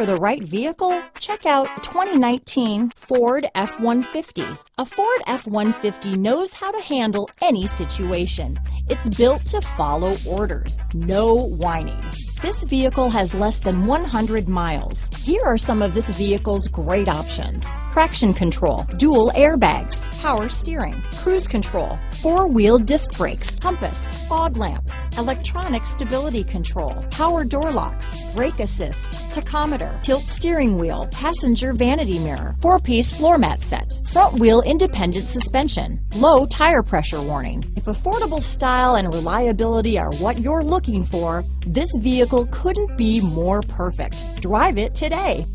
for the right vehicle? Check out 2019 Ford F-150. A Ford F-150 knows how to handle any situation. It's built to follow orders, no whining. This vehicle has less than 100 miles. Here are some of this vehicle's great options: traction control, dual airbags, power steering, cruise control, four-wheel disc brakes, compass, fog lamps, electronic stability control, power door locks, brake assist, tachometer, tilt steering wheel, passenger vanity mirror, four-piece floor mat set, front wheel independent suspension, low tire pressure warning. If affordable style and reliability are what you're looking for, this vehicle couldn't be more perfect. Drive it today.